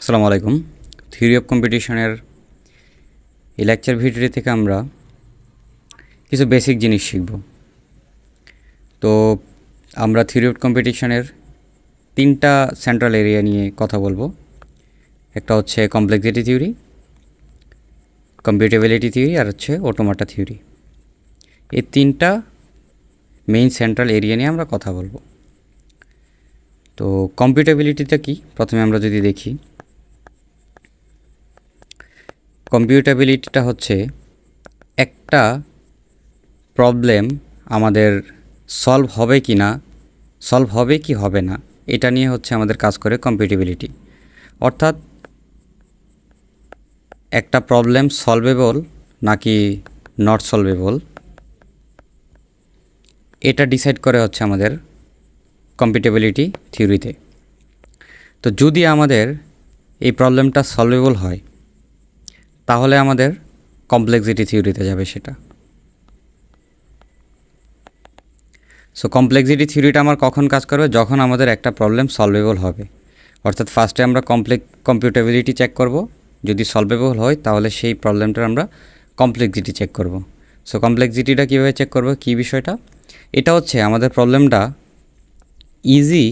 আসসালামু আলাইকুম। Theory of কম্পিটিশনের এই লেকচার ভিডিওটি থেকে আমরা কিছু বেসিক জিনিস শিখব। তো আমরা থিওরি অফ কম্পিটিশনের তিনটা সেন্ট্রাল এরিয়া নিয়ে কথা বলবো। একটা হচ্ছে কমপ্লেক্সিটি থিওরি, কম্পিউটেবিলিটি থিওরি আর হচ্ছে অটোমাটা থিওরি। এই তিনটা মেইন সেন্ট্রাল এরিয়া নিয়ে আমরা কথা বলবো। তো কম্পিউটেবিলিটিটা কি প্রথমে আমরা যদি দেখি, কম্পিউটেবিলিটিটা হচ্ছে একটা প্রবলেম আমাদের সলভ হবে কি না, সলভ হবে কি হবে না, এটা নিয়ে হচ্ছে আমাদের কাজ করে কম্পিউটেবিলিটি। অর্থাৎ একটা প্রবলেম সলভেবল নাকি নট সলভেবল, এটা ডিসাইড করে হচ্ছে আমাদের কম্পিউটেবিলিটি থিওরিতে। তো যদি আমাদের এই প্রবলেমটা সলভেবল হয় তাহলে আমাদের কমপ্লেক্সিটি থিওরিতে যাবে সেটা। সো কমপ্লেক্সিটি থিওরিটা আমার কখন কাজ করবে? যখন আমাদের একটা প্রবলেম সলভেবল হবে। অর্থাৎ ফার্স্টে আমরা কম্পিউটেবিলিটি চেক করব, যদি সলভেবল হয় তাহলে সেই প্রবলেমটার আমরা কমপ্লেক্সিটি চেক করব। সো কমপ্লেক্সিটিটা কীভাবে চেক করব, কী বিষয়টা? এটা হচ্ছে আমাদের প্রবলেমটা ইজি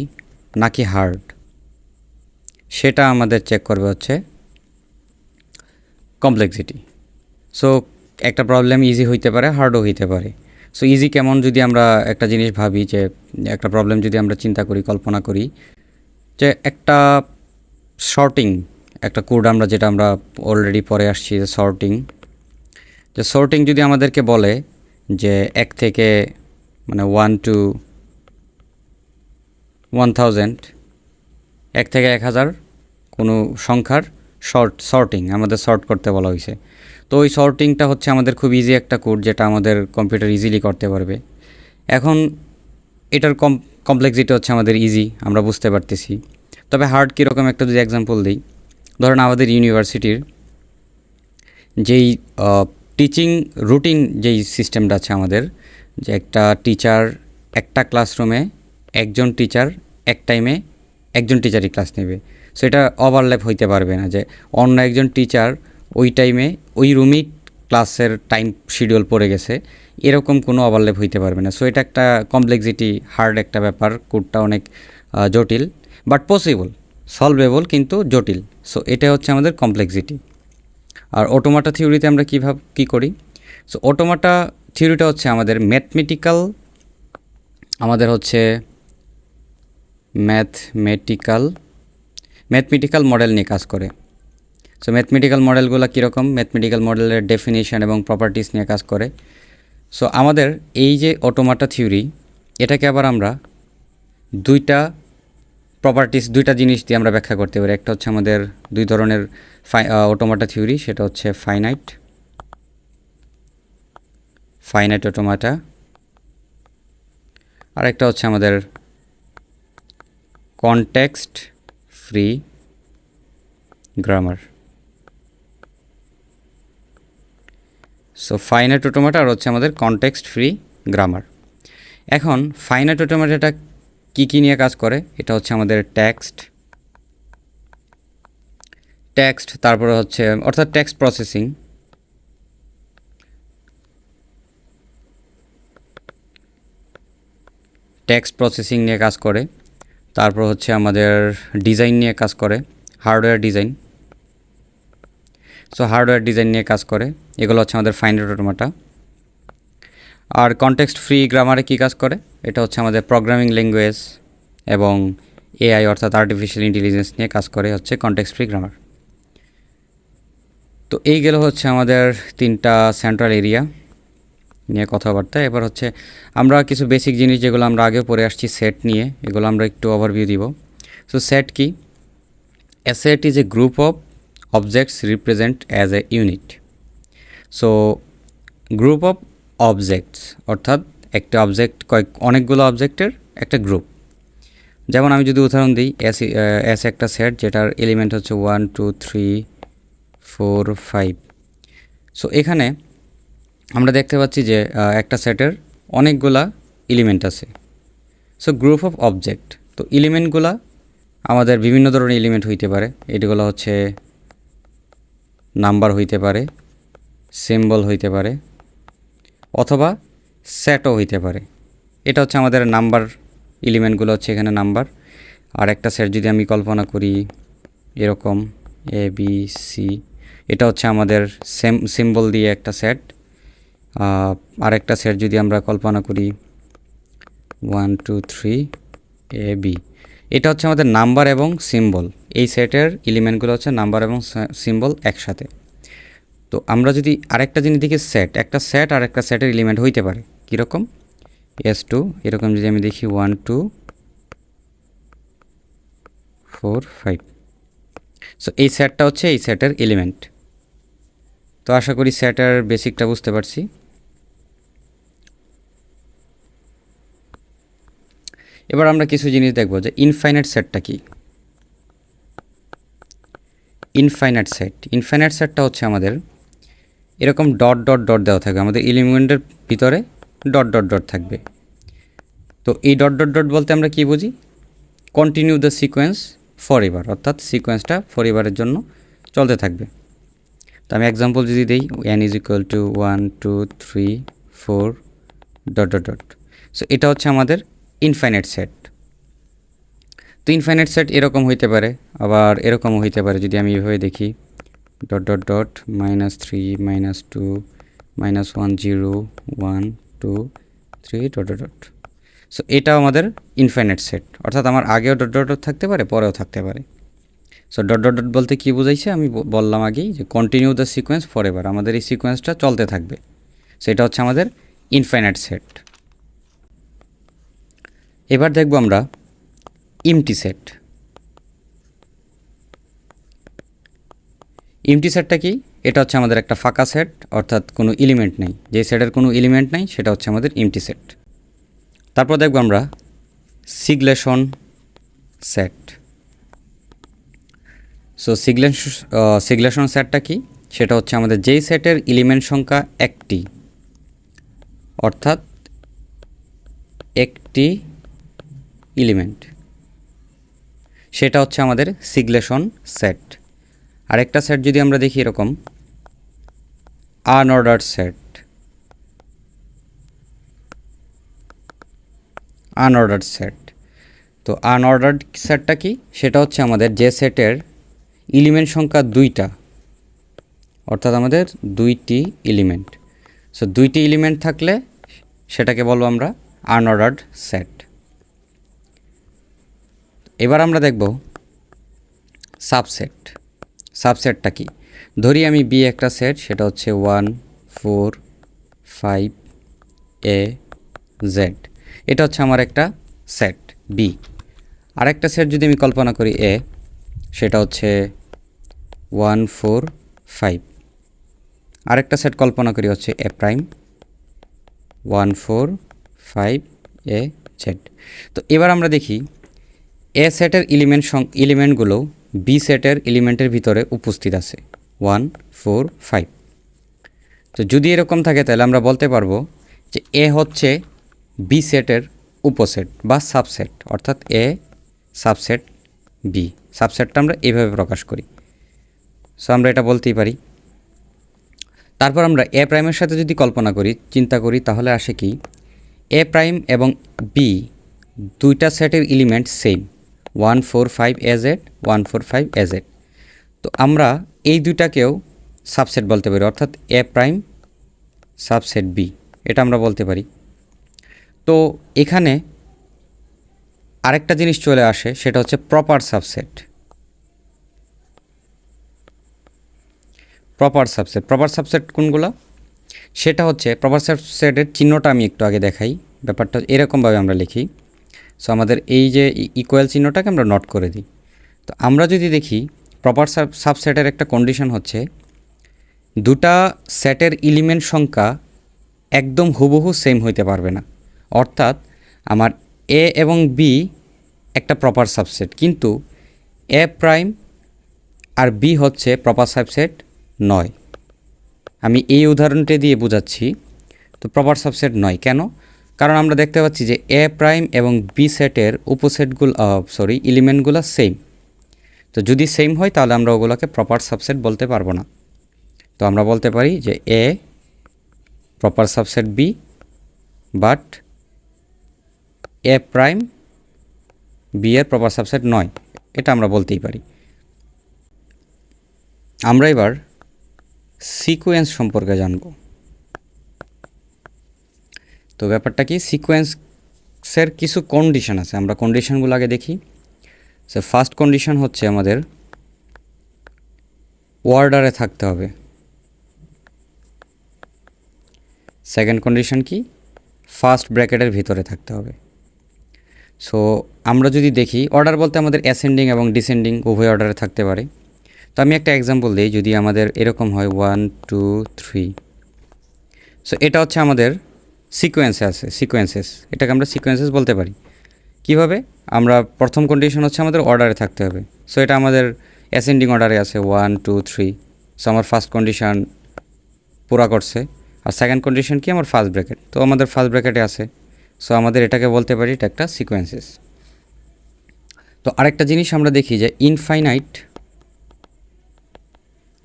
নাকি হার্ড, সেটা আমাদের চেক করবে হচ্ছে কমপ্লেক্সিটি। সো একটা প্রবলেম ইজি হইতে পারে, হার্ডও হইতে পারে। সো ইজি কেমন? যদি আমরা একটা জিনিস ভাবি যে একটা প্রবলেম যদি আমরা চিন্তা করি, কল্পনা করি যে একটা শর্টিং, একটা কোড আমরা যেটা আমরা অলরেডি পরে আসছি যে শর্টিং যদি আমাদেরকে বলে যে 1 থেকে 1 to 1000, 1 থেকে 1000 কোনো সংখ্যার শর্টিং আমাদের শর্ট করতে বলা হয়েছে। তো ওই শর্টিংটা হচ্ছে আমাদের খুব ইজি একটা কোড, যেটা আমাদের কম্পিউটার ইজিলি করতে পারবে। এখন এটার কমপ্লেক্সিটি হচ্ছে আমাদের ইজি, আমরা বুঝতে পারতেছি। তবে হার্ড কীরকম একটা যদি এক্সাম্পল দিই, ধরেন আমাদের ইউনিভার্সিটির যেই টিচিং রুটিন যেই সিস্টেমটা আছে আমাদের, যে একটা টিচার একটা ক্লাসরুমে একজন টিচার এক টাইমে একজন টিচারই ক্লাস নেবে। সো এটা ওভারল্যাপ হইতে পারবে না যে অন্য একজন টিচার ওই টাইমে ওই রুমেই ক্লাসের টাইম শিডিউল পড়ে গেছে, এরকম কোনো ওভারল্যাপ হইতে পারবে না। সো এটা একটা কমপ্লেক্সিটি হার্ড একটা ব্যাপার, কোডটা অনেক জটিল, বাট পসিবল, সলভেবল কিন্তু জটিল। সো এটা হচ্ছে আমাদের কমপ্লেক্সিটি। আর অটোমাটা থিওরিতে আমরা কী করি? সো অটোমাটা থিওরিটা হচ্ছে আমাদের ম্যাথমেটিক্যাল মডেল নিয়ে কাজ করে। সো ম্যাথমেটিক্যাল মডেলগুলো কীরকম? ম্যাথমেটিক্যাল মডেলের ডেফিনিশন এবং প্রপার্টিস নিয়ে কাজ করে। সো আমাদের এই যে অটোমাটা থিওরি, এটাকে আবার আমরা দুইটা দুইটা জিনিস দিয়ে আমরা ব্যাখ্যা করতে পারি। একটা হচ্ছে আমাদের দুই ধরনের অটোমাটা থিওরি, সেটা হচ্ছে ফাইনাইট অটোমাটা, আর একটা হচ্ছে আমাদের context free grammar. So finite automata আর হচ্ছে আমাদের কনটেক্সট ফ্রি গ্রামার। এখন ফাইনাইট অটোমাটাটা কী নিয়ে কাজ করে? এটা হচ্ছে আমাদের টেক্সট, তারপরে হচ্ছে অর্থাৎ টেক্সট প্রসেসিং নিয়ে কাজ করে। তারপর হচ্ছে আমাদের ডিজাইন নিয়ে কাজ করে, hardware design. So hardware design নিয়ে কাজ করে, এগুলো হচ্ছে আমাদের ফাইনাইট অটোমাটা। আর কনটেক্সট ফ্রি গ্রামারে কী কাজ করে? এটা হচ্ছে আমাদের প্রোগ্রামিং ল্যাঙ্গুয়েজ এবং এআই অর্থাৎ আর্টিফিশিয়াল ইন্টেলিজেন্স নিয়ে কাজ করে হচ্ছে কনটেক্সট ফ্রি গ্রামার। তো এই গেল হচ্ছে আমাদের তিনটা সেন্ট্রাল এরিয়া নিয়ে কথাবার্তা। এবার হচ্ছে আমরা কিছু বেসিক জিনিস যেগুলো আমরা আগেও পড়ে আসছি সেট নিয়ে, এগুলো আমরা একটু ওভারভিউ দিব। সো সেট কি? A set is a group of objects represent as a unit. So group of objects অর্থাৎ একটা অবজেক্ট অনেকগুলো অবজেক্টের একটা গ্রুপ। যেমন আমি যদি উদাহরণ দিই, এস একটা সেট যেটার এলিমেন্ট হচ্ছে 1 2 3 4 5। সো এখানে আমরা দেখতে পাচ্ছি যে একটা সেটের অনেকগুলা এলিমেন্ট আছে। সো গ্রুপ অফ অবজেক্ট, তো এলিমেন্টগুলা আমাদের বিভিন্ন ধরনের এলিমেন্ট হইতে পারে। এগুলো হচ্ছে নাম্বার হইতে পারে, সিম্বল হইতে পারে, অথবা সেটও হইতে পারে। এটা হচ্ছে আমাদের নাম্বার, এলিমেন্টগুলো হচ্ছে এখানে নাম্বার। আর একটা সেট যদি আমি কল্পনা করি এরকম এ বি সি, এটা হচ্ছে আমাদের সিম্বল দিয়ে একটা সেট। আরেকটা সেট যদি আমরা কল্পনা করি 1 2 3 এ বি, এটা হচ্ছে আমাদের নাম্বার এবং সিম্বল। এই সেটের এলিমেন্টগুলো হচ্ছে নাম্বার এবং সিম্বল একসাথে। তো আমরা যদি আরেকটা জিনিস দেখি সেট, একটা সেট আর একটা সেটের এলিমেন্ট হইতে পারে কীরকম S2, এরকম যদি আমি দেখি 1 2 4 5। সো এই সেটটা হচ্ছে এই সেটের এলিমেন্ট। তো আশা করি সেটের বেসিকটা বুঝতে পারছি। এবার আমরা কিছু জিনিস দেখব যে ইনফাইনাইট সেটটা কি। ইনফাইনাইট সেটটা হচ্ছে আমাদের এরকম ডট ডট ডট দেওয়া থাকবে, আমাদের এলিমেন্টের ভিতরে ডট ডট ডট থাকবে। তো এই ডট ডট ডট বলতে আমরা কি বুঝি? Continue the sequence for ever, অর্থাৎ সিকোয়েন্সটা ফর এভারের জন্য চলতে থাকবে। তো আমি এক্সাম্পল যদি দিই n = 1 2 3 4 dot dot dot. So এটা হচ্ছে আমাদের ইনফাইনাইট সেট। তো ইনফাইনাইট সেট এরকম হইতে পারে, আবার এরকমও হইতে পারে। যদি আমি এভাবে দেখি dot dot dot -3 -2 -1 0 1 2 3 dot dot dot. So এটাও আমাদের ইনফাইনাইট সেট, অর্থাৎ আমার আগেও ডট ডট ডট থাকতে পারে, পরেও থাকতে পারে। সো ডট ডট ডট বলতে কী বোঝাইছে আমি বললাম আগেই যে continue the sequence for ever, আমাদের এই সিকোয়েন্সটা চলতে থাকবে। সো এটা হচ্ছে আমাদের ইনফাইনাইট সেট। এবার দেখব আমরা এমটি সেট। এমটি সেটটা কি? এটা হচ্ছে আমাদের একটা ফাঁকা সেট, অর্থাৎ কোনো এলিমেন্ট নেই। যে সেটের কোনো এলিমেন্ট নেই সেটা হচ্ছে আমাদের এমটি সেট। তারপর দেখব আমরা সিগলেশন সেট। সো সিগলেশন সেটটা কি? সেটা হচ্ছে আমাদের যেই সেটের এলিমেন্ট সংখ্যা একটি, অর্থাৎ একটি এলিমেন্ট, সেটা হচ্ছে আমাদের সিগলেশন সেট। আরেকটা সেট যদি আমরা দেখি এরকম আনঅর্ডার্ড সেট। আনঅর্ডার্ড সেট, তো আনঅর্ডার্ড সেটটা কি? সেটা হচ্ছে আমাদের যে সেটের এলিমেন্ট সংখ্যা দুইটা, অর্থাৎ আমাদের দুইটি এলিমেন্ট। সো দুইটি এলিমেন্ট থাকলে সেটাকে বলবো আমরা আনঅর্ডার্ড সেট। এবার আমরা দেখব সাবসেট। সাবসেটটা কি? ধরি আমি বি একটা সেট, সেটা হচ্ছে 1 4 5 এ জেড। এটা হচ্ছে আমার একটা সেট বি। আরেকটা সেট যদি আমি কল্পনা করি এ, সেটা হচ্ছে 1 4 5। আরেকটা সেট কল্পনা করি হচ্ছে এ প্রাইম 1 4 5 এ জেড। তো এবার আমরা দেখি এ সেটের এলিমেন্টগুলো বি সেটের এলিমেন্টের ভিতরে উপস্থিত আছে 1 4 5। তো যদি এরকম থাকে তাহলে আমরা বলতে পারবো যে এ হচ্ছে বি সেটের উপসেট বা সাবসেট, অর্থাৎ এ সাবসেট বি। সাবসেটটা আমরা এইভাবে প্রকাশ করি। সো আমরা এটা বলতেই পারি। তারপর আমরা এ প্রাইমের সাথে যদি কল্পনা করি, চিন্তা করি, তাহলে আসে কি এ প্রাইম এবং বি দুইটা সেটের element same 1 4 5 A Z 1 4 5 A Z. তো আমরা এই দুইটাকেও সাবসেট বলতে পারি, অর্থাৎ এ প্রাইম সাবসেট বি, এটা আমরা বলতে পারি। তো এখানে আরেকটা জিনিস চলে আসে, সেটা হচ্ছে প্রপার সাবসেট। প্রপার সাবসেট কোনগুলো? সেটা হচ্ছে প্রপার সাবসেটের চিহ্নটা আমি একটু আগে দেখাই। ব্যাপারটা এরকমভাবে আমরা লিখি। সো আমাদের এই যে ইকুয়াল চিহ্নটাকে আমরা নট করে দিই। তো আমরা যদি দেখি প্রপার সাবসেটের একটা কন্ডিশন হচ্ছে দুটা সেটের এলিমেন্ট সংখ্যা একদম হুবহু সেম হইতে পারবে না। অর্থাৎ আমার এ এবং বি একটা প্রপার সাবসেট, কিন্তু এ প্রাইম আর বি হচ্ছে প্রপার সাবসেট নয়। আমি এই উদাহরণটি দিয়ে বোঝাচ্ছি। তো প্রপার সাবসেট নয় কেন? কারণ আমরা দেখতে পাচ্ছি যে এ প্রাইম এবং বি সেটের উপসেটগুলো এলিমেন্টগুলো সেম। তো যদি সেম হয় তাহলে আমরা ওগুলোকে প্রপার সাবসেট বলতে পারবো না। তো আমরা বলতে পারি যে A proper subset B, but A prime B এর প্রপার সাবসেট নয়, এটা আমরা বলতেই পারি। আমরা এবার সিকোয়েন্স সম্পর্কে জানব। তো ব্যাপারটা কি, সিকোয়েন্সের কিছু কন্ডিশন আছে, আমরা কন্ডিশনগুলো আগে দেখি। সো ফার্স্ট কন্ডিশন হচ্ছে আমাদের অর্ডারে থাকতে হবে। সেকেন্ড কন্ডিশন কি, ফার্স্ট ব্র্যাকেটের ভিতরে থাকতে হবে। সো আমরা যদি দেখি, অর্ডার বলতে আমাদের অ্যাসেন্ডিং এবং ডিসেন্ডিং উভয় অর্ডারে থাকতে পারে। তো আমি একটা এক্সাম্পল দিই, যদি আমাদের এরকম হয় 1 2 3, সো এটা হচ্ছে আমাদের সিকোয়েন্সে আছে, সিকোয়েন্সেস, এটাকে আমরা সিকোয়েন্সেস বলতে পারি। কিভাবে, আমরা প্রথম কন্ডিশন হচ্ছে আমাদের অর্ডারে থাকতে হবে। সো এটা আমাদের অ্যাসেন্ডিং অর্ডারে আছে 1 2 3। সো আমার ফার্স্ট কন্ডিশন পুরা করছে। আর সেকেন্ড কন্ডিশন কি, আমার ফার্স্ট ব্র্যাকেট, তো আমাদের ফার্স্ট ব্র্যাকেটে আছে। সো আমাদের এটাকে বলতে পারি এটা একটা সিকোয়েন্সেস। তো আরেকটা জিনিস আমরা দেখি যে ইনফাইনাইট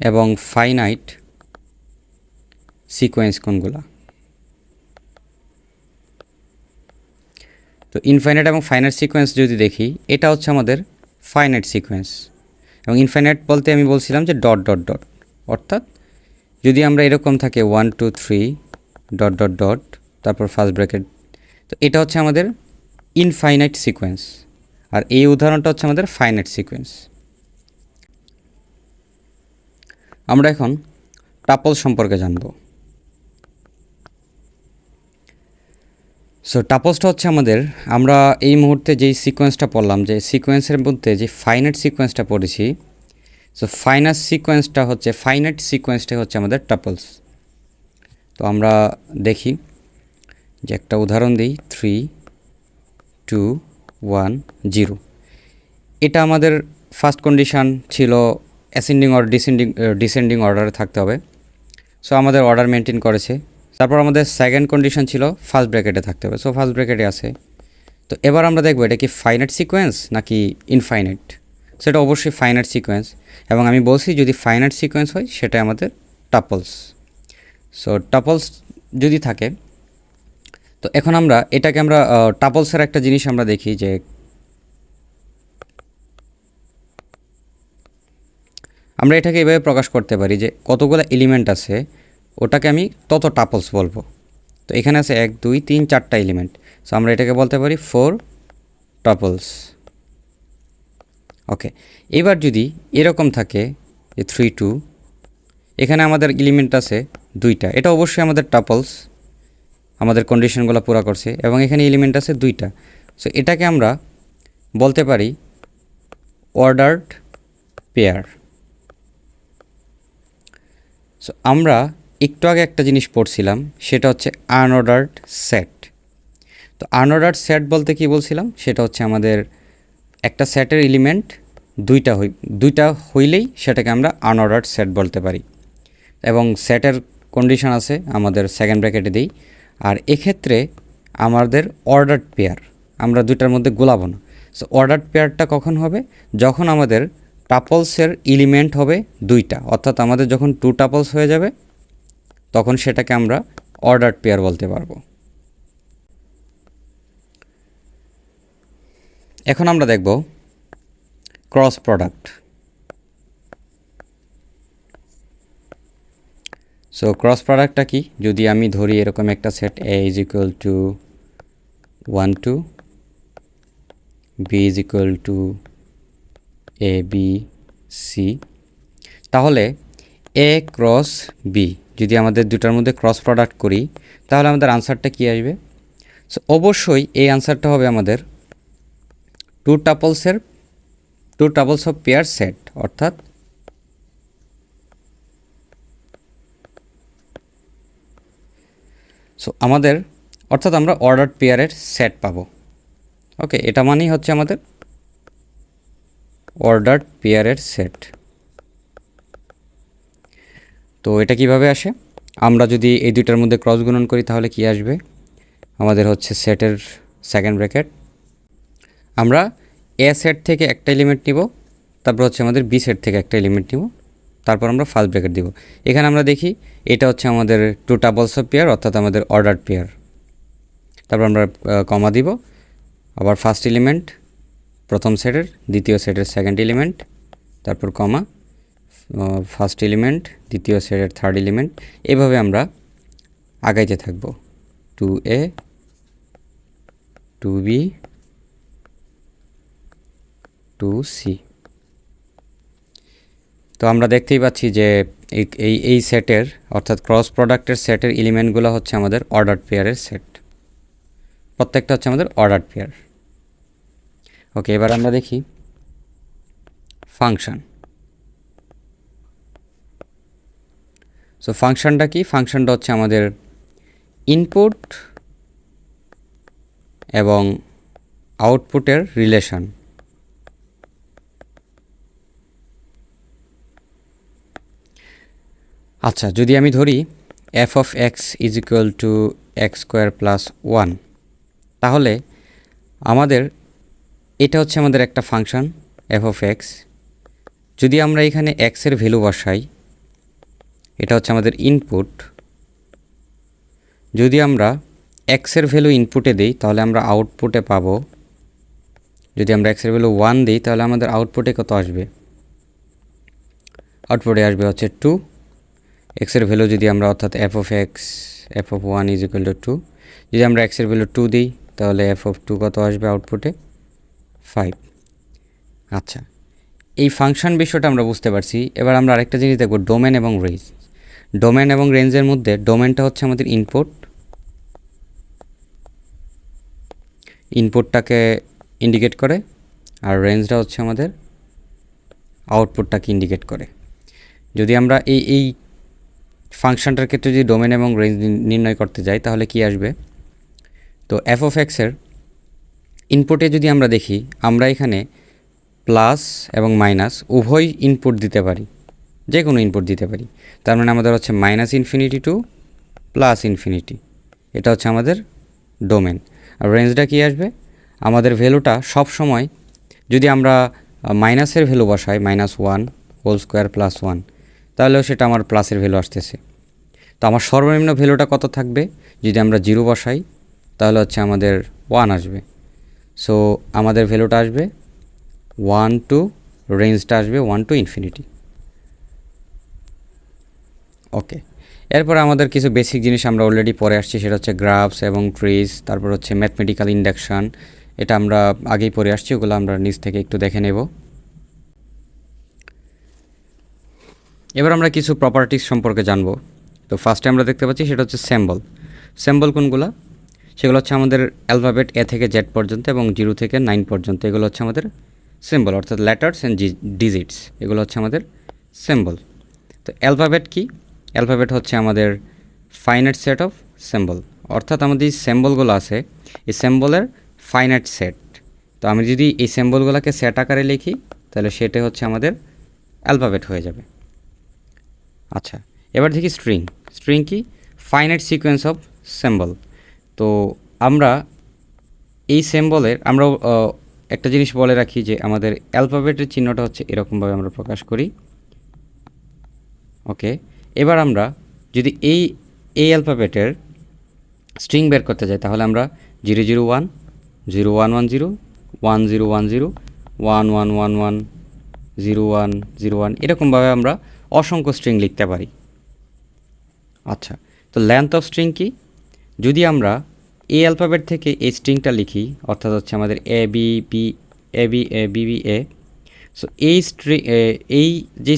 এবং ফাইনাইট সিকোয়েন্স কোনগুলা। তো ইনফাইনাইট এবং ফাইনাইট সিকোয়েন্স যদি দেখি, এটা হচ্ছে আমাদের ফাইনাইট সিকোয়েন্স। এবং ইনফাইনাইট বলতে আমি বলছিলাম যে ডট ডট ডট, অর্থাৎ যদি আমরা এরকম থাকে 1 2 3 ডট ডট ডট তারপর ফার্স্ট ব্র্যাকেট, তো এটা হচ্ছে আমাদের ইনফাইনাইট সিকোয়েন্স। আর এই উদাহরণটা হচ্ছে আমাদের ফাইনাইট সিকোয়েন্স। আমরা এখন টাপল সম্পর্কে জানব। সো টাপলসটা হচ্ছে আমাদের, আমরা এই মুহূর্তে যেই সিকোয়েন্সটা পড়লাম, যে সিকোয়েন্সের মধ্যে যে ফাইনাইট সিকোয়েন্সটা পড়েছি, সো ফাইনাইট সিকোয়েন্সটা হচ্ছে আমাদের টাপলস। তো আমরা দেখি যে একটা উদাহরণ দিই, 3 2 1 0। এটা আমাদের ফার্স্ট কন্ডিশন ছিল অ্যাসেন্ডিং অর ডিসেন্ডিং অর্ডারে থাকতে হবে। সো আমাদের অর্ডার মেনটেন করেছে। তারপর আমাদের সেকেন্ড কন্ডিশন ছিল ফার্স্ট ব্র্যাকেটে থাকতে হবে। সো ফার্স্ট ব্র্যাকেটে আছে। তো এবার আমরা দেখব এটা কি ফাইনাইট সিকোয়েন্স নাকি ইনফাইনাইট। সেটা অবশ্যই ফাইনাইট সিকোয়েন্স, এবং আমি বলছি যদি ফাইনাইট সিকোয়েন্স হয় সেটা আমাদের টাপলস। সো টাপলস যদি থাকে, তো এখন আমরা এটাকে আমরা টাপলসের একটা জিনিস আমরা দেখি যে আমরা এটাকে এভাবে প্রকাশ করতে পারি যে কতগুলো এলিমেন্ট আছে ওটাকে আমি তত টাপলস বলবো। তো এখানে আছে 1 2 3 4টা এলিমেন্ট। সো আমরা এটাকে বলতে পারি 4 টাপলস। ওকে, এবার যদি এরকম থাকে যে 3 2, এখানে আমাদের এলিমেন্ট আছে 2টা, এটা অবশ্যই আমাদের টাপলস, আমাদের কন্ডিশনগুলো পুরো করছে, এবং এখানে এলিমেন্ট আছে 2টা। সো এটাকে আমরা বলতে পারি অর্ডারড পেয়ার। সো আমরা একটু আগে একটা জিনিস পড়ছিলাম, সেটা হচ্ছে আনঅর্ডার্ড সেট। তো আনঅর্ডার্ড সেট বলতে কি বলছিলাম, সেটা হচ্ছে আমাদের একটা সেটের এলিমেন্ট দুইটা হইলেই সেটাকে আমরা আনঅর্ডার্ড সেট বলতে পারি। এবং সেটের কন্ডিশন আছে আমাদের সেকেন্ড ব্র্যাকেটে দিই। আর এক্ষেত্রে আমাদের অর্ডার্ড পেয়ার, আমরা দুইটার মধ্যে গোলাবো না। সো অর্ডার্ড পেয়ারটা কখন হবে, যখন আমাদের টাপলসের এলিমেন্ট হবে 2টা, অর্থাৎ আমাদের যখন 2 টাপলস হয়ে যাবে তখন সেটাকে আমরা অর্ডার্ড পেয়ার বলতে পারবো। এখন আমরা দেখব ক্রস প্রোডাক্ট। সো ক্রস প্রোডাক্টটা কি, যদি আমি ধরি এরকম একটা set A = 1 2, B = A B C, তাহলে A ক্রস B যদি আমাদের দুটার মধ্যে ক্রস প্রোডাক্ট করি তাহলে আমাদের আনসারটা কী আসবে। সো অবশ্যই এই আনসারটা হবে আমাদের 2 টাপলস অফ পেয়ার সেট, অর্থাৎ আমরা অর্ডার্ড পেয়ারের সেট পাবো। ওকে, এটা মানেই হচ্ছে আমাদের অর্ডার্ড পেয়ারের সেট। তো এটা কিভাবে আসে, আমরা যদি এই দুইটার মধ্যে ক্রস গুণন করি তাহলে কি আসবে, আমাদের হচ্ছে সেটের সেকেন্ড ব্র্যাকেট। আমরা এ সেট থেকে একটা এলিমেন্ট নিব, তারপর হচ্ছে আমাদের বি সেট থেকে একটা এলিমেন্ট নিব, তারপর আমরা ফার্স্ট ব্র্যাকেট দিব। এখানে আমরা দেখি এটা হচ্ছে আমাদের টু টাবলস অফ পেয়ার, অর্থাৎ আমাদের অর্ডার পেয়ার। তারপর আমরা কমা দিব, আবার ফার্স্ট এলিমেন্ট প্রথম সেটের, দ্বিতীয় সেটের সেকেন্ড এলিমেন্ট, তারপর কমা, ফার্স্ট এলিমেন্ট দ্বিতীয় সেটের থার্ড এলিমেন্ট। এভাবে আমরা আগাইতে থাকব, 2a 2b 2c। তো আমরা দেখতেই পাচ্ছি যে এই সেটের অর্থাৎ ক্রস প্রোডাক্টের সেটের এলিমেন্টগুলো হচ্ছে আমাদের অর্ডার পেয়ারের সেট, প্রত্যেকটা হচ্ছে আমাদের অর্ডার পেয়ার। ওকে, এবার আমরা দেখি ফাংশন। সো ফাংশনটা কি? ফাংশনটা হচ্ছে আমাদের ইনপুট এবং আউটপুটের রিলেশন। আচ্ছা, যদি আমি ধরি F of x is equal two x square plus 1, তাহলে আমাদের এটা হচ্ছে আমাদের একটা ফাংশন এফ অফ এক্স। যদি আমরা এখানে এক্সের ভ্যালু বসাই, এটা হচ্ছে আমাদের ইনপুট। যদি আমরা এক্সের ভ্যালু ইনপুটে দিই তাহলে আমরা আউটপুটে পাবো, যদি আমরা এক্সের ভ্যালু 1 দিই তাহলে আমাদের আউটপুটে কত আসবে? আউটপুটে আসবে হচ্ছে 2। এক্সের ভ্যালু যদি আমরা অর্থাৎ F of x F of 1 is equal two 2, যদি আমরা এক্সের ভ্যালু 2 দিই তাহলে এফ অফ 2 কত আসবে আউটপুটে? 5। আচ্ছা, এই ফাংশন বিষয়টা আমরা বুঝতে পারছি। এবার আমরা আরেকটা জিনিস দেখব, ডোমেন এবং রেঞ্জ। ডোমেন এবং রেঞ্জের মধ্যে ডোমেনটা হচ্ছে আমাদের ইনপুটটাকে ইন্ডিকেট করে, আর রেঞ্জটা হচ্ছে আমাদের আউটপুটটাকে ইন্ডিকেট করে। যদি আমরা এই ফাংশনটার ক্ষেত্রে যদি ডোমেন এবং রেঞ্জ নির্ণয় করতে যাই তাহলে কি আসবে? তো এফ অফ এক্সের ইনপুটে যদি আমরা দেখি, আমরা এখানে প্লাস এবং মাইনাস উভয় ইনপুট দিতে পারি, যে কোনো ইনপুট দিতে পারি। তার মানে আমাদের হচ্ছে minus infinity two plus infinity, এটা হচ্ছে আমাদের ডোমেন। আর রেঞ্জটা কি আসবে? আমাদের ভ্যালুটা সব সময় যদি আমরা মাইনাসের ভ্যালু বসাই, -1 হোল স্কোয়ার প্লাস 1, তাহলেও সেটা আমার প্লাসের ভ্যালু আসতেছে। তো আমার সর্বনিম্ন ভ্যালুটা কত থাকবে? যদি আমরা 0 বসাই তাহলে হচ্ছে আমাদের 1 আসবে। সো আমাদের ভ্যালুটা আসবে 1 টু, রেঞ্জটা আসবে 1 টু ইনফিনিটি। ওকে, এরপরে আমাদের কিছু বেসিক জিনিস আমরা অলরেডি পড়ে আসছি, সেটা হচ্ছে গ্রাফস এবং ট্রিজ, তারপর হচ্ছে ম্যাথমেটিক্যাল ইন্ডাকশন। এটা আমরা আগেই পড়ে আসছি, ওগুলো আমরা নিচ থেকে একটু দেখে নেব। এবার আমরা কিছু প্রপার্টিজ সম্পর্কে জানবো। তো ফার্স্টে আমরা দেখতে পাচ্ছি সেটা হচ্ছে সিম্বল। সিম্বল কোনগুলো? সেগুলো হচ্ছে আমাদের অ্যালফাবেট এ থেকে জেড পর্যন্ত এবং 0 থেকে 9 পর্যন্ত, এগুলো হচ্ছে আমাদের সিম্বল, অর্থাৎ লেটার্স অ্যান্ড ডিজিটস, এগুলো হচ্ছে আমাদের সিম্বল। তো অ্যালফাবেট কি? অ্যালফাবেট হচ্ছে আমাদের ফাইনাইট সেট অফ সিম্বল, অর্থাৎ আমাদের যে সিম্বলগুলো আছে এই সিম্বলের ফাইনাইট সেট। তো আমি যদি এই সিম্বলগুলোকে সেট আকারে লিখি তাহলে সেটা হচ্ছে আমাদের অ্যালফাবেট হয়ে যাবে। আচ্ছা, এবার দেখি স্ট্রিং। স্ট্রিং কি? Finite sequence of symbol. তো আমরা এই সিম্বলের আমরা একটা জিনিস বলে রাখি যে আমাদের অ্যালফাবেটের চিহ্নটা হচ্ছে এরকমভাবে আমরা প্রকাশ করি। ওকে, এবার আমরা যদি এই অ্যালফাবেটের স্ট্রিং বের করতে যাই তাহলে আমরা 001 0110 1010 1111 0101 এরকমভাবে আমরা অসংখ্য স্ট্রিং লিখতে পারি। আচ্ছা, তো লেন্থ অফ স্ট্রিং কি? যদি আমরা এই অ্যালফাবেট থেকে এই স্ট্রিংটা লিখি, অর্থাৎ হচ্ছে আমাদের এ B B A B A B B A, so এই যে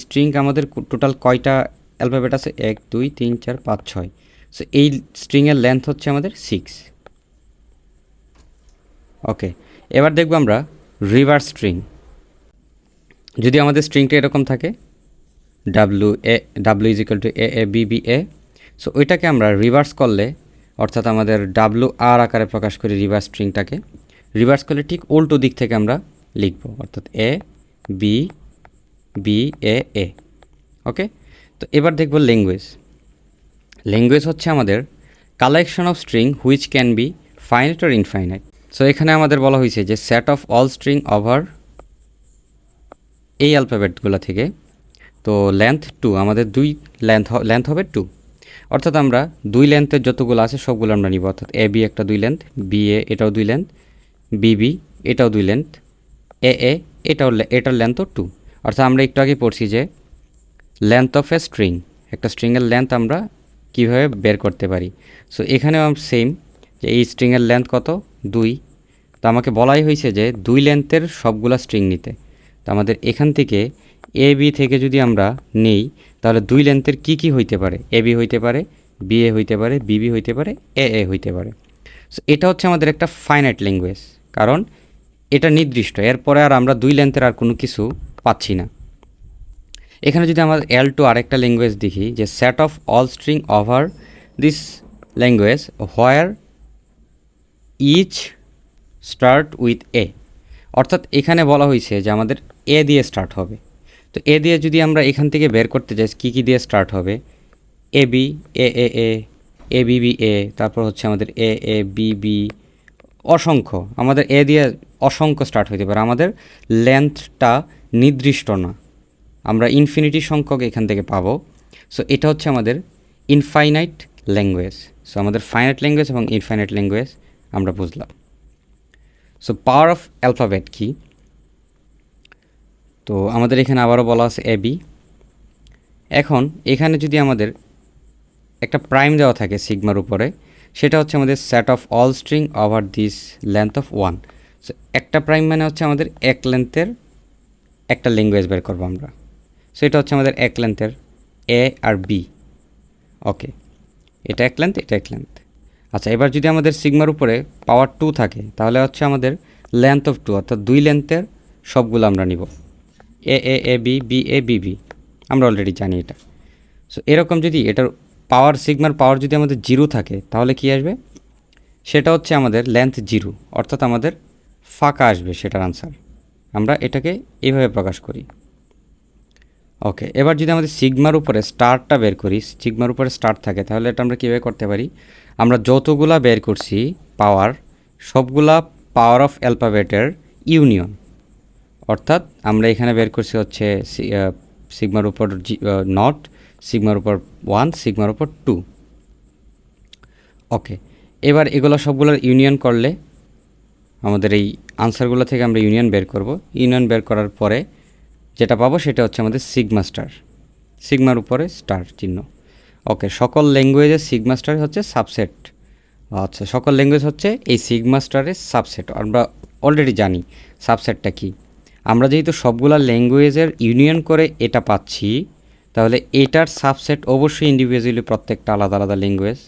স্ট্রিং আমাদের টোটাল কয়টা অ্যালফাবেট আছে? 1 2 3 4 5 6। সো এই স্ট্রিংয়ের লেন্থ হচ্ছে আমাদের 6। ওকে, এবার দেখব আমরা রিভার্স স্ট্রিং। যদি আমাদের স্ট্রিংটা এরকম থাকে W is equal to A A B B A, so ওইটাকে আমরা রিভার্স করলে, অর্থাৎ আমাদের ডাব্লু আর আকারে প্রকাশ করি রিভার্স স্ট্রিংটাকে, রিভার্স করলে ঠিক উল্টো দিক থেকে আমরা লিখব, অর্থাৎ এ বি বি এ এ। ওকে, তো এবার দেখব ল্যাঙ্গুয়েজ। ল্যাঙ্গুয়েজ হচ্ছে আমাদের collection of string which can be finite or infinite. So এখানে আমাদের বলা হয়েছে যে set of all string over এই অ্যালফাবেটগুলো থেকে। তো লেন্থ 2, আমাদের দুই লেন্থ হবে 2, অর্থাৎ আমরা দুই লেন্থের যতগুলো আছে সবগুলো আমরা নিব, অর্থাৎ এ বি একটা দুই লেন্থ, বি এ এটাও দুই লেন্থ, বিবি এটাও দুই লেন্থ, এ এ এটার লেন্থও 2। অর্থাৎ আমরা একটু আগে পড়ছি যে লেন্থ অফ এ স্ট্রিং, একটা স্ট্রিংয়ের লেন্থ আমরা কীভাবে বের করতে পারি। সো এখানেও সেম, যে এই স্ট্রিংয়ের লেন্থ কত 2। তো আমাকে বলাই হয়েছে যে দুই লেন্থের সবগুলা স্ট্রিং নিতে। তো আমাদের এখান থেকে এ বি থেকে যদি আমরা নেই তাহলে দুই লেন্থের কি হইতে পারে, এ বি হইতে পারে, বি এ হইতে পারে, বিবি হইতে পারে, এ এ হইতে পারে। সো এটা হচ্ছে আমাদের একটা ফাইনাইট ল্যাঙ্গুয়েজ, কারণ এটা নির্দিষ্ট, এরপরে আর আমরা দুই লেন্থের আর কোনো কিছু পাচ্ছি না। এখানে যদি আমরা L2 আরেকটা ল্যাঙ্গুয়েজ দেখি, যে set of all string over this language where each start with A, অর্থাৎ এখানে বলা হয়েছে যে আমাদের এ দিয়ে স্টার্ট হবে। তো এ দিয়ে যদি আমরা এখান থেকে বের করতে চাই কী দিয়ে স্টার্ট হবে, A B A A A, A B B এ, তারপর হচ্ছে আমাদের এ এ বি বি, অসংখ্য, আমাদের এ দিয়ে অসংখ্য স্টার্ট হইতে পারে। আমাদের লেন্থটা নির্দিষ্ট না, আমরা ইনফিনিটি সংখ্যক এখান থেকে পাবো। সো এটা হচ্ছে আমাদের ইনফাইনাইট ল্যাঙ্গুয়েজ। সো আমাদের ফাইনাইট ল্যাঙ্গুয়েজ এবং ইনফাইনাইট ল্যাঙ্গুয়েজ আমরা বুঝলাম। সো পাওয়ার অফ অ্যালফাবেট কি, তো আমাদের এখানে আবারও বলা আছে এ বি। এখন এখানে যদি আমাদের একটা প্রাইম দেওয়া থাকে সিগমার উপরে, সেটা হচ্ছে আমাদের set of all string over this length of 1। So একটা প্রাইম মানে হচ্ছে আমাদের এক লেন্থের একটা ল্যাঙ্গুয়েজ বের করবো আমরা। সো এটা হচ্ছে আমাদের এক লেন্থের এ আর বি। ওকে, এটা এক লেন্থ, এটা এক লেন্থ। আচ্ছা, এবার যদি আমাদের সিগমার উপরে পাওয়ার 2 থাকে তাহলে হচ্ছে আমাদের লেন্থ অফ 2, অর্থাৎ দুই লেন্থের সবগুলো আমরা নিব, এ এ A B B A B B, আমরা অলরেডি জানি এটা। সো এরকম যদি এটার পাওয়ার সিগমার পাওয়ার যদি আমাদের 0 থাকে তাহলে কি আসবে, সেটা হচ্ছে আমাদের লেন্থ 0, অর্থাৎ আমাদের ফাঁকা আসবে সেটার আনসার। আমরা এটাকে এইভাবে প্রকাশ করি। ওকে, এবার যদি আমাদের সিগমার উপরে স্টারটা বের করি, সিগমার উপরে স্টার থাকে, তাহলে এটা আমরা কীভাবে করতে পারি, আমরা যতগুলা বের করছি পাওয়ার, সবগুলা পাওয়ার অফ অ্যালফাবেটের ইউনিয়ন। অর্থাৎ আমরা এখানে বের করছি হচ্ছে সিগমার উপর নট, সিগমার উপর 1, সিগমার উপর 2। ওকে, এবার এগুলো সবগুলোর ইউনিয়ন করলে আমাদের এই আনসারগুলো থেকে আমরা ইউনিয়ন বের করব। ইউনিয়ন বের করার পরে যেটা পাবো সেটা হচ্ছে আমাদের সিগমা স্টার, সিগমার উপরে স্টার চিহ্ন। ওকে, সকল ল্যাঙ্গুয়েজের সিগমা স্টার হচ্ছে সাবসেট। আচ্ছা, সকল ল্যাঙ্গুয়েজ হচ্ছে এই সিগমা স্টারের সাবসেট। আমরা অলরেডি জানি সাবসেটটা কি। আমরা যেহেতু সবগুলা ল্যাঙ্গুয়েজের ইউনিয়ন করে এটা পাচ্ছি, তাহলে এটার সাবসেট অবশ্যই ইন্ডিভিজুয়ালি প্রত্যেকটা আলাদা আলাদা ল্যাঙ্গুয়েজ,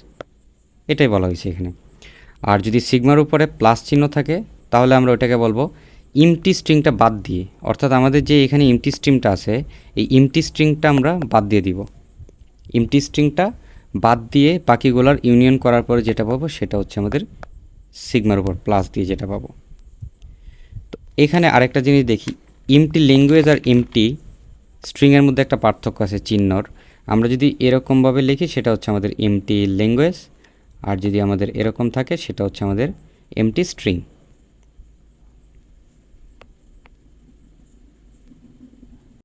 এটাই বলা হয়েছে এখানে। আর যদি সিগমার উপরে প্লাস চিহ্ন থাকে তাহলে আমরা ওটাকে বলবো ইমটি স্ট্রিংটা বাদ দিয়ে, অর্থাৎ আমাদের যে এখানে ইমটি স্ট্রিংটা আছে এই ইমটি স্ট্রিংটা আমরা বাদ দিয়ে দিব। ইমটি স্ট্রিংটা বাদ দিয়ে বাকিগুলোর ইউনিয়ন করার পরে যেটা পাবো সেটা হচ্ছে আমাদের সিগমার উপর প্লাস দিয়ে যেটা পাবো। তো এখানে আরেকটা জিনিস দেখি, ইমটি ল্যাঙ্গুয়েজ আর ইমটি স্ট্রিংয়ের মধ্যে একটা পার্থক্য আছে চিহ্নর। আমরা যদি এরকমভাবে লিখি সেটা হচ্ছে আমাদের এমটি ল্যাঙ্গুয়েজ, আর যদি আমাদের এরকম থাকে সেটা হচ্ছে আমাদের এমটি স্ট্রিং।